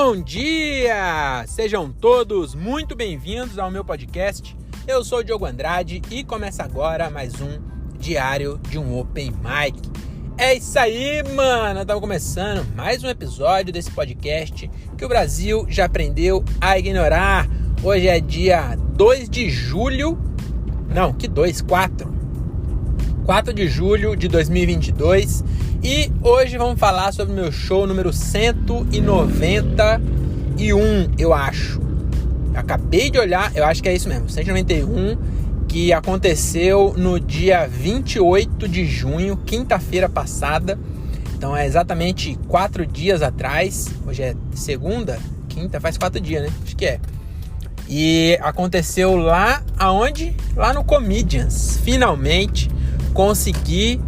Bom dia! Sejam todos muito bem-vindos ao meu podcast. Eu sou o Diogo Andrade e começa agora mais um diário de um Open Mic. É isso aí, mano! Estamos começando mais um episódio desse podcast que o Brasil já aprendeu a ignorar. Hoje é dia 2 de julho... Não, que 2? 4 de julho de 2022 e hoje vamos falar sobre o meu show número 191, eu acho. Acabei de olhar, eu acho que é isso mesmo, 191, que aconteceu no dia 28 de junho, quinta-feira passada. Então é exatamente 4 dias atrás. Hoje é segunda, quinta, faz 4 dias, né? Acho que é. E aconteceu lá aonde? Lá no Comedians. Finalmente consegui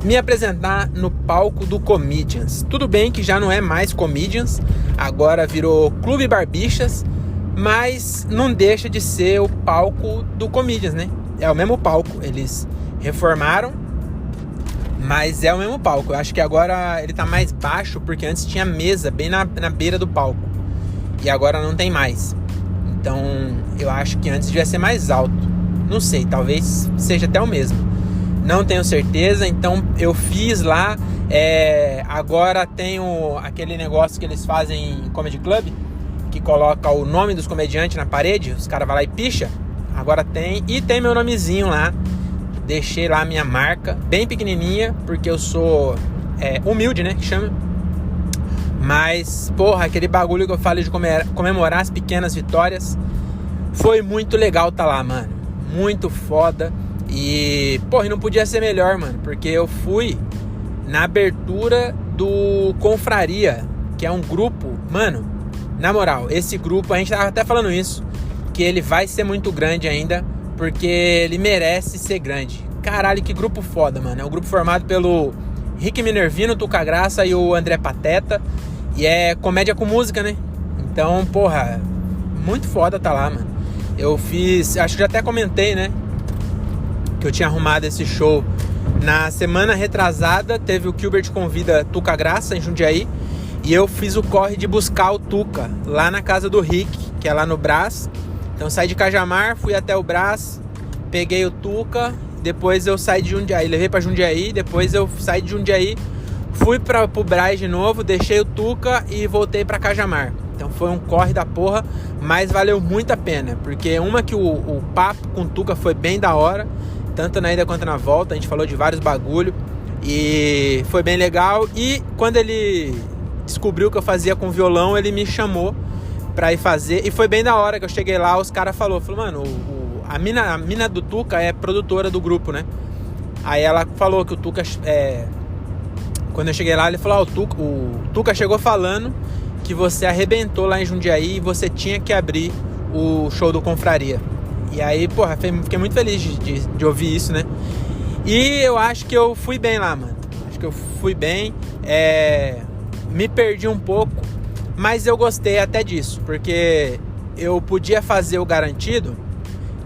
me apresentar no palco do Comedians. Tudo bem que já não é mais Comedians, agora virou Clube Barbixas, mas não deixa de ser o palco do Comedians, né? É o mesmo palco, eles reformaram, mas é o mesmo palco. Eu acho que agora ele tá mais baixo, porque antes tinha mesa bem na beira do palco, e agora não tem mais. Então eu acho que antes devia ser mais alto. Não sei, talvez seja até o mesmo. Não tenho certeza, então eu fiz lá. Agora tem aquele negócio que eles fazem em Comedy Club, que coloca o nome dos comediantes na parede, os caras vão lá e picha. Agora tem, e tem meu nomezinho lá. Deixei lá a minha marca, bem pequenininha, porque eu sou humilde, né, que chama. Mas, porra, aquele bagulho que eu falo de comemorar as pequenas vitórias, foi muito legal tá lá, mano. Muito foda. E, porra, não podia ser melhor, mano, porque eu fui na abertura do Confraria, que é um grupo, mano, na moral, esse grupo, a gente tava até falando isso, que ele vai ser muito grande ainda, porque ele merece ser grande. Caralho, que grupo foda, mano. É um grupo formado pelo Rick Minervino, Tuca Graça e o André Pateta, e é comédia com música, né? Então, porra, muito foda tá lá, mano. Eu fiz, acho que já até comentei, né, que eu tinha arrumado esse show na semana retrasada. Teve o Gilbert Convida Tuca Graça em Jundiaí, e eu fiz o corre de buscar o Tuca lá na casa do Rick, que é lá no Brás. Então saí de Cajamar, fui até o Brás, peguei o Tuca, depois eu saí de Jundiaí, levei pra Jundiaí, depois eu saí de Jundiaí, fui pro Brás de novo, deixei o Tuca e voltei pra Cajamar. Então foi um corre da porra, mas valeu muito a pena, porque que o papo com o Tuca foi bem da hora, tanto na ida quanto na volta. A gente falou de vários bagulho e foi bem legal. E quando ele descobriu que eu fazia com violão, ele me chamou pra ir fazer, e foi bem da hora que eu cheguei lá. Os caras falaram, mano, a mina do Tuca é produtora do grupo, né? Aí ela falou que o Tuca, quando eu cheguei lá, ele falou, o Tuca chegou falando que você arrebentou lá em Jundiaí e você tinha que abrir o show do Confraria. E aí, porra, fiquei muito feliz de ouvir isso, né? E eu acho que eu fui bem lá, mano. Acho que eu fui bem. Me perdi um pouco, mas eu gostei até disso, porque eu podia fazer o garantido,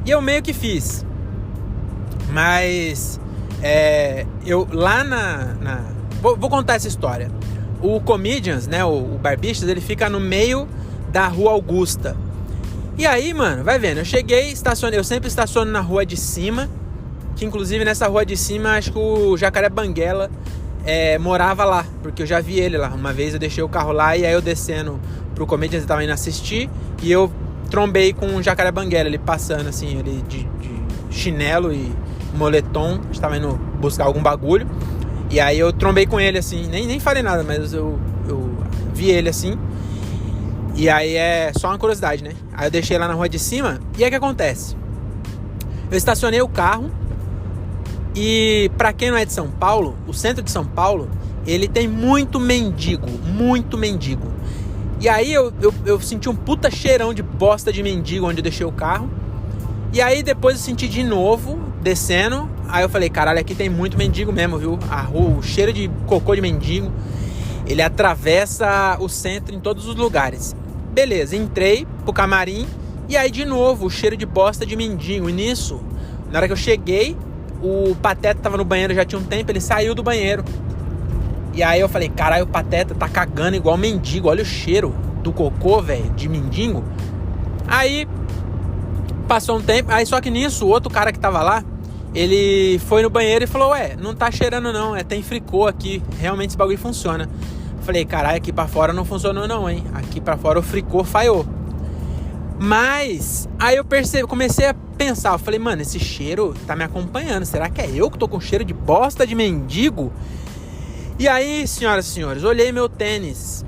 e eu meio que fiz. Mas eu lá Vou contar essa história. O Comedians, né, o Barbixas, ele fica no meio da Rua Augusta. E aí, mano, vai vendo, eu cheguei, estacionei, eu sempre estaciono na rua de cima, que inclusive nessa rua de cima, acho que o Jacaré Banguela morava lá, porque eu já vi ele lá. Uma vez eu deixei o carro lá, e aí eu descendo pro Comedians, eu tava indo assistir, e eu trombei com o Jacaré Banguela, ele passando assim, ele de chinelo e moletom, a gente tava indo buscar algum bagulho. E aí eu trombei com ele assim, nem falei nada, mas eu vi ele assim. E aí é só uma curiosidade, né? Aí eu deixei lá na rua de cima, e aí o que acontece? Eu estacionei o carro, e pra quem não é de São Paulo, o centro de São Paulo, ele tem muito mendigo. E aí eu senti um puta cheirão de bosta de mendigo onde eu deixei o carro. E aí depois eu senti de novo, descendo. Aí eu falei, caralho, aqui tem muito mendigo mesmo, viu? A rua, o cheiro de cocô de mendigo, ele atravessa o centro em todos os lugares. Beleza, entrei pro camarim, e aí de novo o cheiro de bosta de mendigo. E nisso, na hora que eu cheguei, o Pateta tava no banheiro já tinha um tempo, ele saiu do banheiro. E aí eu falei, caralho, o Pateta tá cagando igual mendigo. Olha o cheiro do cocô, velho, de mendigo. Aí passou um tempo. Aí só que nisso, o outro cara que tava lá, ele foi no banheiro e falou, ué, não tá cheirando não, tem fricô aqui. Realmente esse bagulho funciona. Falei, caralho, aqui pra fora não funcionou não, hein. Aqui pra fora o fricô falhou. Mas aí eu comecei a pensar, eu falei, mano, esse cheiro tá me acompanhando. Será que é eu que tô com cheiro de bosta de mendigo? E aí, senhoras e senhores, olhei meu tênis,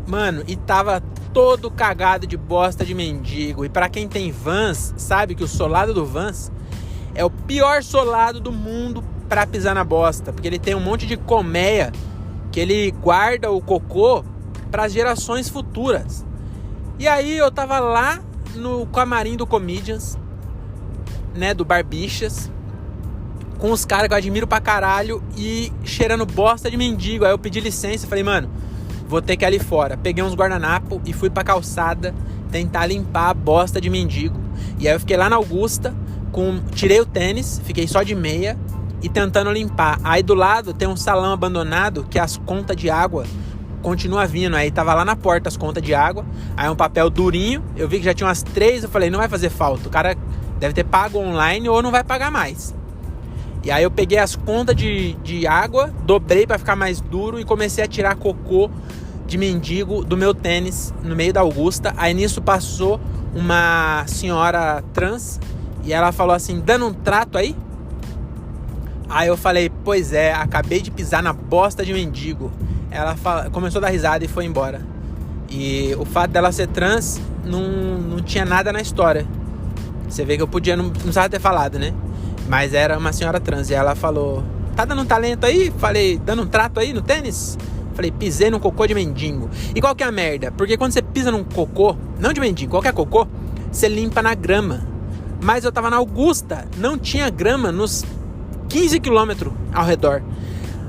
mano, e tava todo cagado de bosta de mendigo. E pra quem tem Vans, sabe que o solado do Vans é o pior solado do mundo pra pisar na bosta. Porque ele tem um monte de colmeia que ele guarda o cocô pras gerações futuras. E aí eu tava lá no camarim do Comedians, né, do Barbichas, com os caras que eu admiro pra caralho e cheirando bosta de mendigo. Aí eu pedi licença e falei, mano, vou ter que ir ali fora. Peguei uns guardanapos e fui pra calçada tentar limpar a bosta de mendigo. E aí eu fiquei lá na Augusta, tirei o tênis, fiquei só de meia e tentando limpar. Aí do lado tem um salão abandonado que as contas de água continua vindo. Aí tava lá na porta as contas de água. Aí um papel durinho. Eu vi que já tinha umas 3. Eu falei, não vai fazer falta. O cara deve ter pago online ou não vai pagar mais. E aí eu peguei as contas de água, dobrei pra ficar mais duro e comecei a tirar cocô de mendigo do meu tênis no meio da Augusta. Aí nisso passou uma senhora trans e ela falou assim, dando um trato aí? Aí eu falei, pois é, acabei de pisar na bosta de mendigo. Ela começou a dar risada e foi embora. E o fato dela ser trans não tinha nada na história. Você vê que eu podia, não precisava ter falado, né? Mas era uma senhora trans. E ela falou, tá dando um talento aí? Falei, dando um trato aí no tênis? Falei, pisei num cocô de mendigo. E qual que é a merda? Porque quando você pisa num cocô, não de mendigo, qualquer cocô, você limpa na grama. Mas eu tava na Augusta, não tinha grama nos 15 quilômetros ao redor.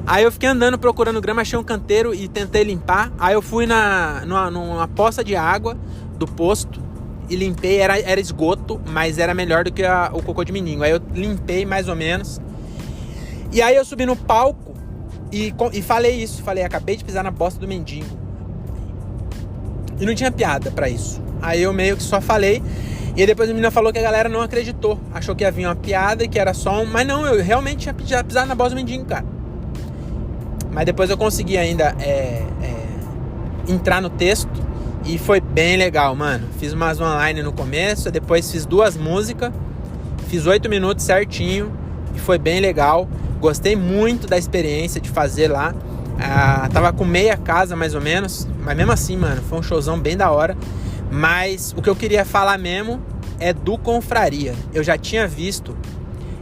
Aí eu fiquei andando procurando grama, achei um canteiro e tentei limpar. Aí eu fui numa poça de água do posto e limpei. Era esgoto, mas era melhor do que o cocô de mendigo. Aí eu limpei mais ou menos. E aí eu subi no palco e falei isso. Falei, acabei de pisar na bosta do mendigo. E não tinha piada pra isso. Aí eu meio que só falei. E aí depois a menina falou que a galera não acreditou. Achou que ia vir uma piada e que era só um... Mas não, eu realmente tinha pisado na bosta do mendigo, cara. Mas depois eu consegui ainda entrar no texto e foi bem legal, mano. Fiz umas online no começo, depois fiz 2 músicas, fiz 8 minutos certinho e foi bem legal. Gostei muito da experiência de fazer lá. Tava com meia casa mais ou menos, mas mesmo assim, mano, foi um showzão bem da hora. Mas o que eu queria falar mesmo é do Confraria. Eu já tinha visto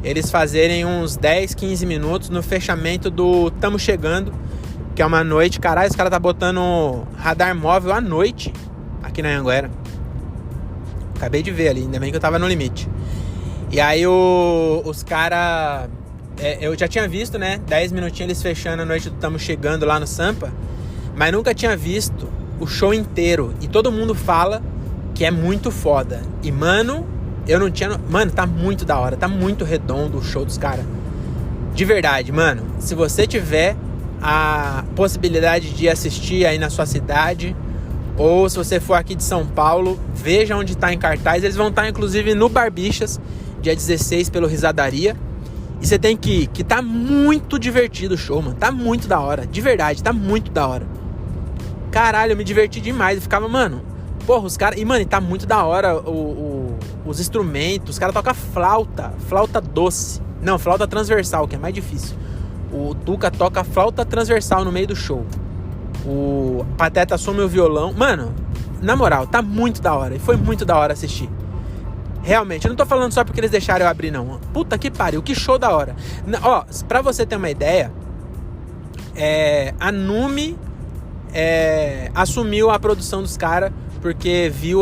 eles fazerem uns 10, 15 minutos no fechamento do Tamo Chegando, que é uma noite, caralho, os caras tá botando radar móvel à noite aqui na Anhanguera. Acabei de ver ali, ainda bem que eu tava no limite. E aí os caras... eu já tinha visto, né, 10 minutinhos eles fechando a noite do Tamo Chegando lá no Sampa, mas nunca tinha visto o show inteiro. E todo mundo fala que é muito foda. E, mano... eu não tinha... Mano, tá muito da hora. Tá muito redondo o show dos caras. De verdade, mano. Se você tiver a possibilidade de assistir aí na sua cidade, ou se você for aqui de São Paulo, veja onde tá em cartaz. Eles vão estar, inclusive, no Barbichas, dia 16, pelo Risadaria. E você tem que ir, que tá muito divertido o show, mano. Tá muito da hora. De verdade, tá muito da hora. Caralho, eu me diverti demais. Eu ficava, mano... Porra, os caras... E, mano, tá muito da hora os instrumentos. Os caras tocam flauta doce. Não, flauta transversal, que é mais difícil. O Tuca toca flauta transversal no meio do show. O Pateta assume o violão. Mano, na moral, tá muito da hora. E foi muito da hora assistir. Realmente, eu não tô falando só porque eles deixaram eu abrir, não. Puta que pariu, que show da hora. Ó, pra você ter uma ideia, a Numi assumiu a produção dos caras porque viu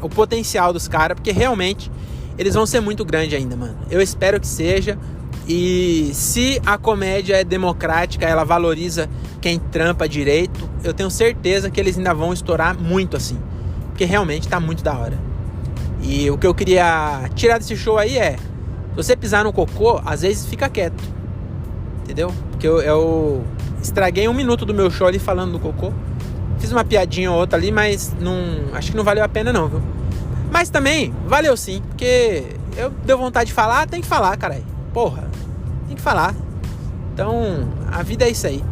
o potencial dos caras, porque realmente eles vão ser muito grandes ainda, mano. Eu espero que seja. E se a comédia é democrática, ela valoriza quem trampa direito, eu tenho certeza que eles ainda vão estourar muito assim, porque realmente tá muito da hora. E o que eu queria tirar desse show aí se você pisar no cocô, às vezes fica quieto, entendeu? Porque eu estraguei 1 minuto do meu show ali falando do cocô. Fiz uma piadinha ou outra ali, mas acho que não valeu a pena não, viu? Mas também valeu sim, porque eu deu vontade de falar, tem que falar, caralho. Porra, tem que falar. Então, a vida é isso aí.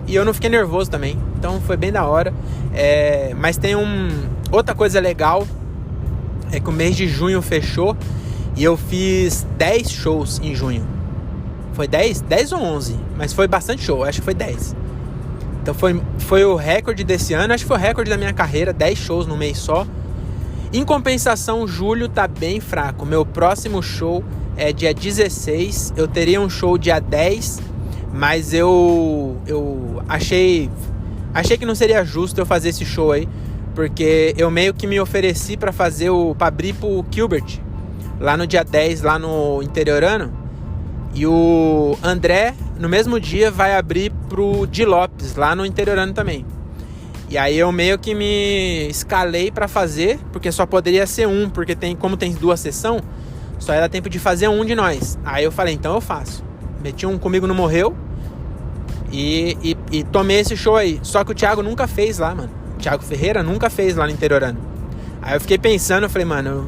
E eu não fiquei nervoso também, então foi bem da hora. Mas tem outra coisa legal, é que o mês de junho fechou e eu fiz 10 shows em junho. Foi 10? 10 ou 11? Mas foi bastante show, acho que foi 10. Então foi o recorde desse ano, acho que foi o recorde da minha carreira, 10 shows no mês só. Em compensação, julho tá bem fraco. Meu próximo show é dia 16, eu teria um show dia 10, mas eu achei que não seria justo eu fazer esse show aí, porque eu meio que me ofereci pra abrir pro Gilbert, lá no dia 10, lá no Interiorano, e o André, no mesmo dia, vai abrir pro Di Lopes, lá no Interiorano também. E aí eu meio que me escalei pra fazer, porque só poderia ser um, porque como tem 2 sessões, só ia dar tempo de fazer um de nós. Aí eu falei, então eu faço. Meti um Comigo Não Morreu e tomei esse show aí. Só que o Thiago nunca fez lá, mano. O Thiago Ferreira nunca fez lá no Interiorano. Aí eu fiquei pensando, eu falei, mano,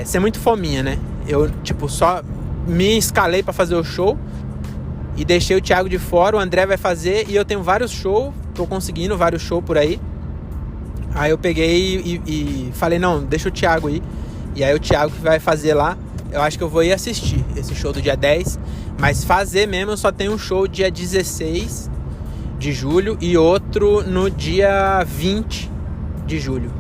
ser muito fominha, né? Eu, só me escalei pra fazer o show e deixei o Thiago de fora. O André vai fazer e eu tenho vários shows, tô conseguindo vários shows por aí. Aí eu peguei e falei, não, deixa o Thiago aí. E aí o Thiago que vai fazer lá, eu acho que eu vou ir assistir esse show do dia 10. Mas fazer mesmo, eu só tenho um show dia 16 de julho e outro no dia 20 de julho.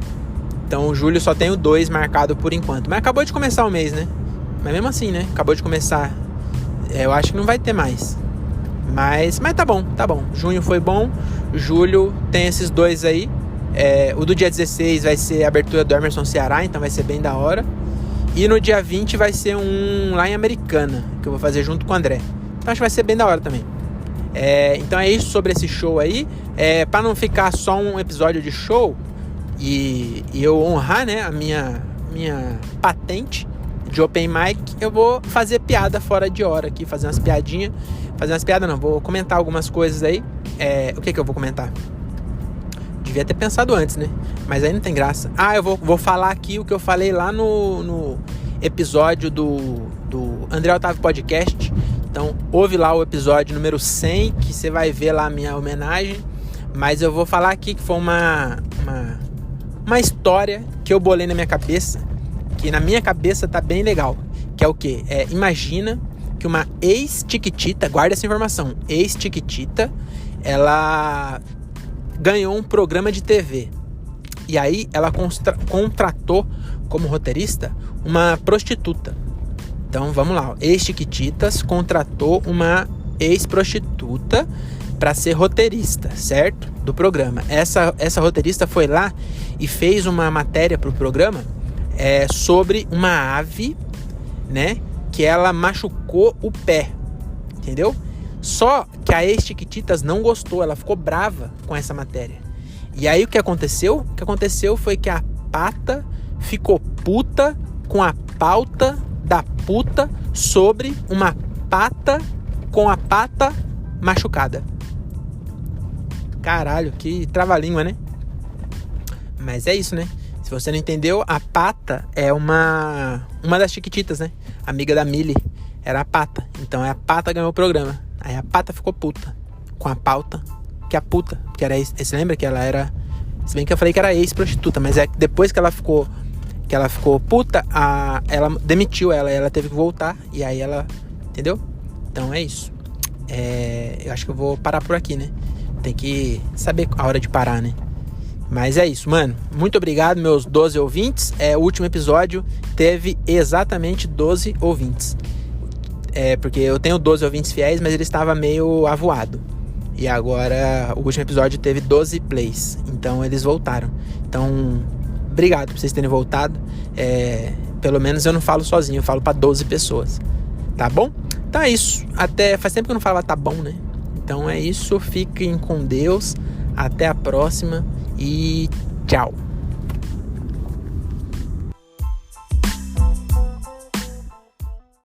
Então o julho só tenho 2 marcados por enquanto. Mas acabou de começar o mês, né? Mas mesmo assim, né? Acabou de começar. Eu acho que não vai ter mais. Mas tá bom. Junho foi bom. Julho tem esses 2 aí. O do dia 16 vai ser a abertura do Emerson Ceará, então vai ser bem da hora. E no dia 20 vai ser um lá em Americana, que eu vou fazer junto com o André. Então acho que vai ser bem da hora também. Então é isso sobre esse show aí. Pra não ficar só um episódio de show e eu honrar, né, a minha patente de open mic, eu vou fazer piada fora de hora aqui, fazer umas piadinhas. Vou comentar algumas coisas aí. O que eu vou comentar? Devia ter pensado antes, né? Mas aí não tem graça. Eu vou falar aqui o que eu falei lá no episódio do André Otávio Podcast. Então ouve lá o episódio número 100, que você vai ver lá a minha homenagem. Mas eu vou falar aqui que foi uma história que eu bolei na minha cabeça, que na minha cabeça tá bem legal. Que é o quê? Imagina que uma ex-Chiquitita, guarda essa informação, ex-Chiquitita, ela ganhou um programa de TV. E aí ela contratou como roteirista uma prostituta. Então vamos lá, ex-Chiquititas contratou uma ex-prostituta para ser roteirista, certo? Do programa. Essa roteirista foi lá e fez uma matéria pro programa sobre uma ave, né? Que ela machucou o pé, entendeu? Só que a ex-Chiquititas não gostou, ela ficou brava com essa matéria. E aí o que aconteceu? O que aconteceu foi que a pata ficou puta com a pauta da puta sobre uma pata com a pata machucada. Caralho, que trava-língua, né? Mas é isso, né? Se você não entendeu, a Pata é uma das Chiquititas, né? Amiga da Millie. Era a Pata. Então a Pata ganhou o programa. Aí a Pata ficou puta com a pauta, que a puta, que era você lembra que ela era, se bem que eu falei que era ex-prostituta, mas é que depois que ela ficou puta, ela demitiu ela teve que voltar, e aí ela, entendeu? Então é isso. Eu acho que eu vou parar por aqui, né? Tem que saber a hora de parar, né? Mas é isso, mano. Muito obrigado, meus 12 ouvintes. O último episódio teve exatamente 12 ouvintes. Porque eu tenho 12 ouvintes fiéis, mas ele estava meio avoado. E agora o último episódio teve 12 plays. Então eles voltaram. Então, obrigado por vocês terem voltado. Pelo menos eu não falo sozinho, eu falo pra 12 pessoas. Tá bom? Então é isso. Faz tempo que eu não falava tá bom, né? Então é isso. Fiquem com Deus. Até a próxima. E tchau.